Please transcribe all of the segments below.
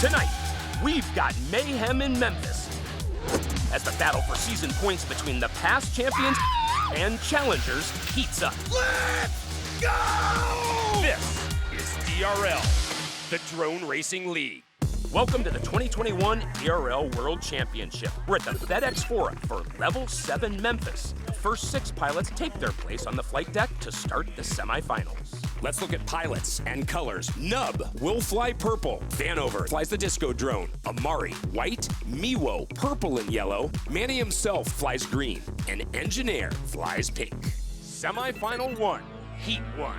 Tonight, we've got mayhem in Memphis as the battle for season points between the past champions and challengers heats up. Let's go! This is DRL, the Drone Racing League. Welcome to the 2021 DRL World Championship. We're at the FedEx Forum for Level 7 Memphis. The first 6 pilots take their place on the flight deck to start the semifinals. Let's look at pilots and colors. Nub will fly purple. Vanover flies the disco drone. Amari, white. Miwo, purple and yellow. Manny himself flies green. And Engineer flies pink. Semifinal 1, Heat 1.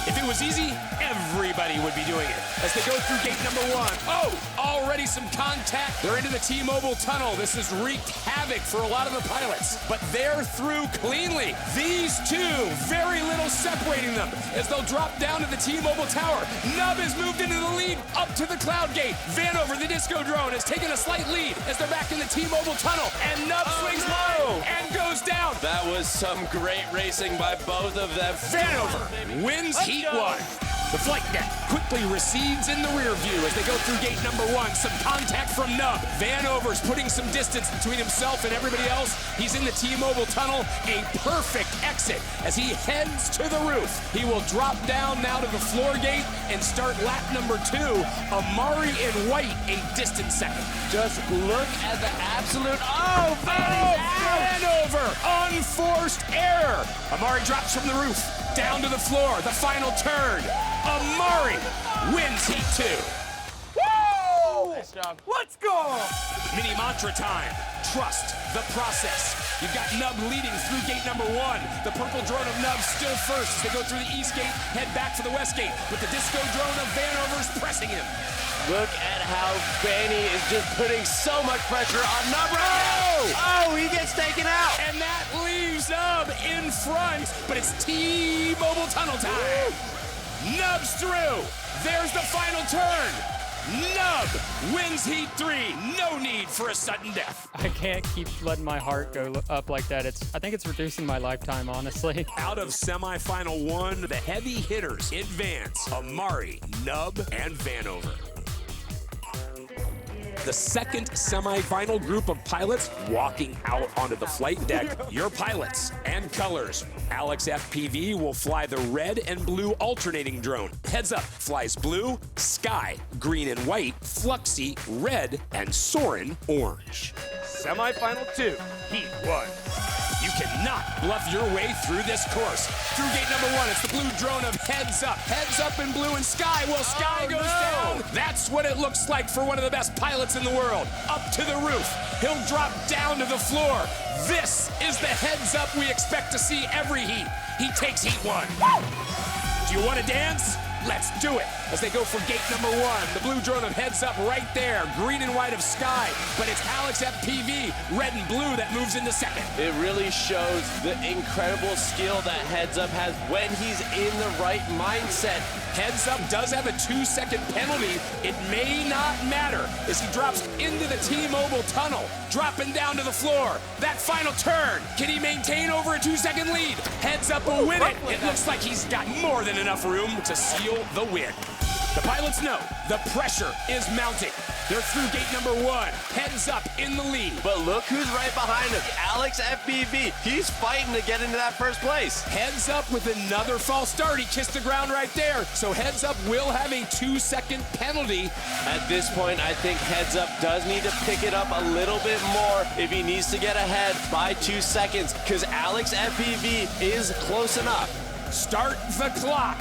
If it was easy, everybody would be doing it. As they go through gate number 1. Oh, already some contact. They're into the T-Mobile tunnel. This has wreaked havoc for a lot of the pilots, but they're through cleanly. These two, very little separating them as they'll drop down to the T-Mobile tower. Nub has moved into the lead up to the cloud gate. Vanover, the disco drone, has taken a slight lead as they're back in the T-Mobile tunnel. And Nub swings low and goes down. That was some great racing by both of them. Vanover wins Heat 1. The flight deck quickly recedes in the rear view as they go through gate number 1. Some contact from Nub. Vanover's putting some distance between himself and everybody else. He's in the T-Mobile tunnel. A perfect exit as he heads to the roof. He will drop down now to the floor gate and start lap number 2. Amari in white, a distant second. Just look at the absolute... Oh, Vanover! Unforced error. Amari drops from the roof. Down to the floor, the final turn. Amari wins Heat 2. Woo! Nice job. Let's go! Mini mantra time. Trust the process. You've got Nub leading through gate number 1. The purple drone of Nub still first as they go through the east gate, head back for the west gate, with the disco drone of Vanover's pressing him. Look at how Benny is just putting so much pressure on Nub right now. Oh, he gets taken out. And that leaves Nub in front, but it's T-Mobile tunnel time. Nub's through. There's the final turn. Nub wins Heat 3. No need for a sudden death. I can't keep letting my heart go up like that. I think it's reducing my lifetime, honestly. Out of semifinal 1, the heavy hitters advance. Amari, Nub, and Vanover. The second semifinal group of pilots walking out onto the flight deck. Your pilots and colors. Alex FPV will fly the red and blue alternating drone. Heads Up flies blue, Sky, green and white, Fluxy, red, and Soren, orange. Semifinal 2, Heat 1. You cannot bluff your way through this course. Through gate number 1, it's the blue drone of Heads Up. Heads Up in blue and Sky. Well, Sky goes down. That's what it looks like for one of the best pilots in the world. Up to the roof. He'll drop down to the floor. This is the Heads Up we expect to see every heat. He takes Heat 1. Do you want to dance? Let's do it. As they go for gate number 1, the blue drone of Heads Up right there, green and white of Sky, but it's Alex FPV, red and blue, that moves into second. It really shows the incredible skill that Heads Up has when he's in the right mindset. Heads Up does have a 2-second penalty. It may not matter as he drops into the T-Mobile tunnel, dropping down to the floor. That final turn, can he maintain over a 2-second lead? Heads Up will win it. It looks like he's got more than enough room to seal the win. The pilots know the pressure is mounting. They're through gate number 1. Heads Up in the lead. But look who's right behind him. Alex FPV. He's fighting to get into that first place. Heads Up with another false start. He kissed the ground right there. So Heads Up will have a 2-second penalty. At this point, I think Heads Up does need to pick it up a little bit more if he needs to get ahead by 2 seconds, because Alex FPV is close enough. Start the clock.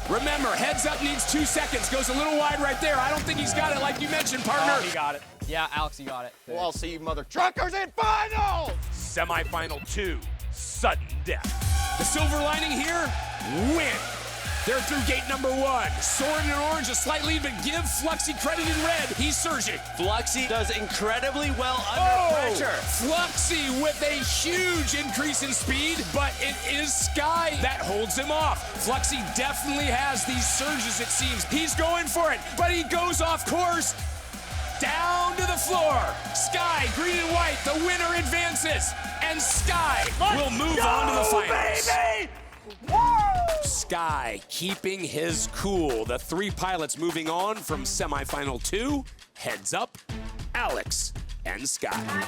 Remember, Heads Up needs 2 seconds. Goes a little wide right there. I don't think he's got it like you mentioned, partner. Oh, he got it. Yeah, Alex, you got it. Well, I'll see you mother truckers in finals! Semifinal 2, Sudden Death. The silver lining here, win. They're through gate number 1. Soren in orange, a slight lead, but give Fluxy credit in red. He's surging. Fluxy does incredibly well under pressure. Fluxy with a huge increase in speed, but it is Sky that holds him off. Fluxy definitely has these surges, it seems. He's going for it, but he goes off course. Down to the floor. Sky, green and white, the winner advances. And Sky will move on to the finals. Baby! Woo! Sky keeping his cool. The three pilots moving on from semifinal 2. Heads up, Alex and Sky.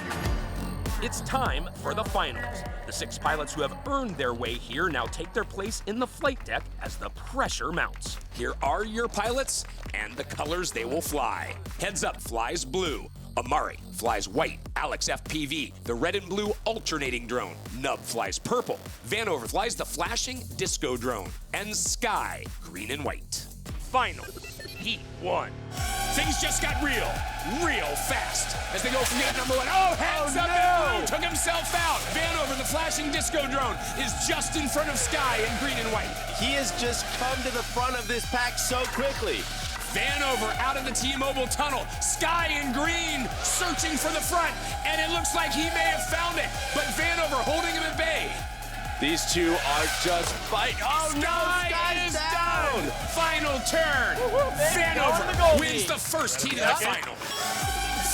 It's time for the finals. The 6 pilots who have earned their way here now take their place in the flight deck as the pressure mounts. Here are your pilots and the colors they will fly. Heads up flies blue. Amari flies white. Alex FPV, the red and blue alternating drone. Nub flies purple. Vanover flies the flashing disco drone. And Sky, green and white. Finals, Heat 1. Things just got real fast as they go from gate number 1. Oh, heads up, and took himself out. Vanover, the flashing disco drone, is just in front of Sky in green and white. He has just come to the front of this pack so quickly. Vanover out of the T-Mobile tunnel. Sky in green, searching for the front, and it looks like he may have found it, but Vanover holding him at bay. These two are just fighting. Oh no, Sky is down. Final turn. Vanover wins the first heat of the final.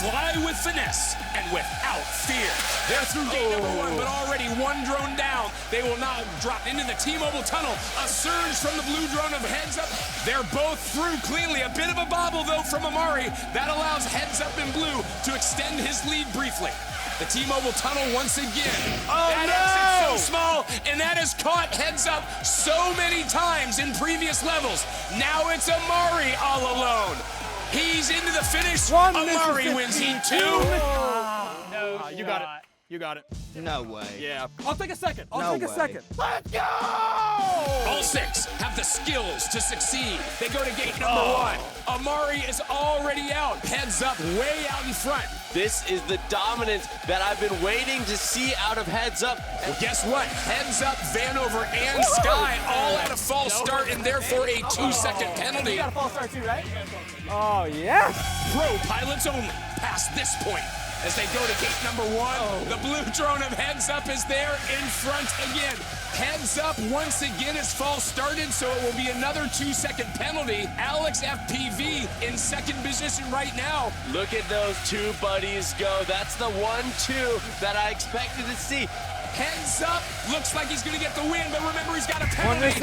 Fly with finesse and without fear. They're through gate number 1, but already 1 drone down. They will now drop into the T-Mobile tunnel. A surge from the blue drone of Heads Up. They're both through cleanly. A bit of a bobble, though, from Amari. That allows Heads Up in blue to extend his lead briefly. The T-Mobile tunnel once again. That exit's so small, and that has caught Heads Up so many times in previous levels. Now it's Amari all alone. He's into the finish. Amari wins Heat 2. No, you got it. You got it. No way. Yeah. I'll take a second. No way. Let's go! All 6 have the skills to succeed. They go to gate number 1. Amari is already out. Heads Up way out in front. This is the dominance that I've been waiting to see out of Heads Up. Well, guess what? Heads Up, Vanover, and Sky all at a false start, and therefore a 2-second penalty. You got a false start too, right? Oh, yeah. Pro pilots only past this point. As they go to gate number 1, the blue drone of Heads Up is there in front again. Heads Up once again is false started, so it will be another 2-second penalty. Alex FPV in second position right now. Look at those two buddies go. That's the 1-2 that I expected to see. Heads Up looks like he's going to get the win, but remember he's got a penalty.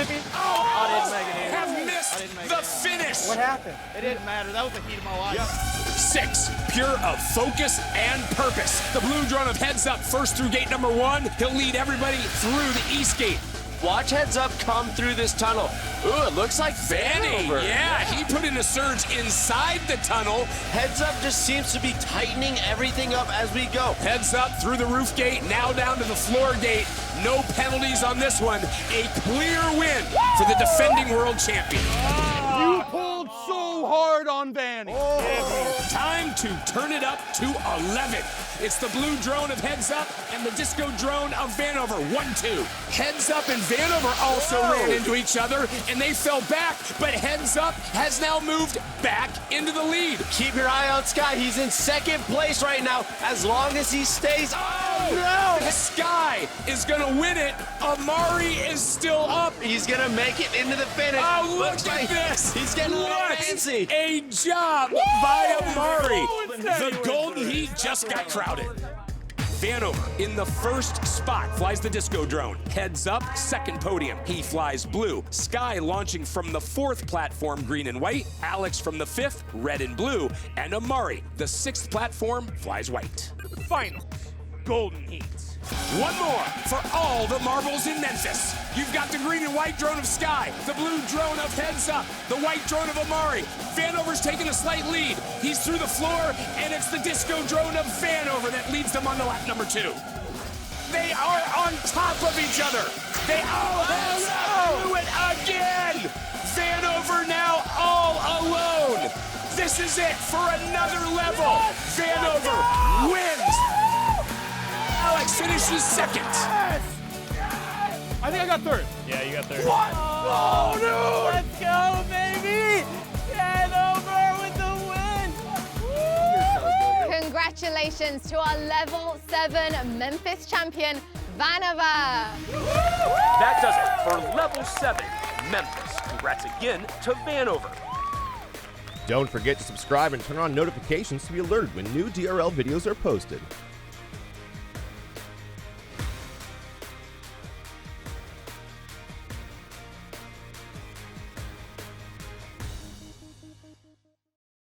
Have missed the finish. What happened? It didn't matter. That was the heat of my life. 6, pure of focus and purpose. The blue drone of Heads Up first through gate number 1. He'll lead everybody through the east gate. Watch Heads Up come through this tunnel. Ooh, it looks like Vanny, Vanover. yeah, he put in a surge inside the tunnel. Heads Up just seems to be tightening everything up as we go. Heads Up through the roof gate, now down to the floor gate. No penalties on this one. A clear win for the defending world champion. You pulled so hard on Vanny. Time to turn it up to 11. It's the blue drone of Heads Up and the disco drone of Vanover. 1-2. Heads Up and Vanover also ran into each other, and they fell back, but Heads Up has now moved back into the lead. Keep your eye on Sky. He's in second place right now. As long as he stays. Oh, no! Sky is going to win it. Amari is still up. He's going to make it into the finish. Oh, look Looks at like this. He's getting a little fancy. A job by Amari. The Golden Heat just got crowded. Vanover in the first spot flies the disco drone. Heads Up, second podium. He flies blue. Sky launching from the 4th platform, green and white. Alex from the 5th, red and blue. And Amari, the 6th platform, flies white. Finals, Golden Heat. One more for all the marbles in Memphis. You've got the green and white drone of Sky, the blue drone of Heads Up, the white drone of Amari. Vanover's taking a slight lead. He's through the floor, and it's the disco drone of Vanover that leads them on to lap number 2. They are on top of each other. They all do it again. Vanover now all alone. This is it for another level. Vanover wins. Alex finishes second. I think I got third. Yeah, you got third. What? Oh, dude! Let's go, baby! Vanover with the win! Congratulations to our level 7 Memphis champion, Vanover. That does it for level 7, Memphis. Congrats again to Vanover. Don't forget to subscribe and turn on notifications to be alerted when new DRL videos are posted.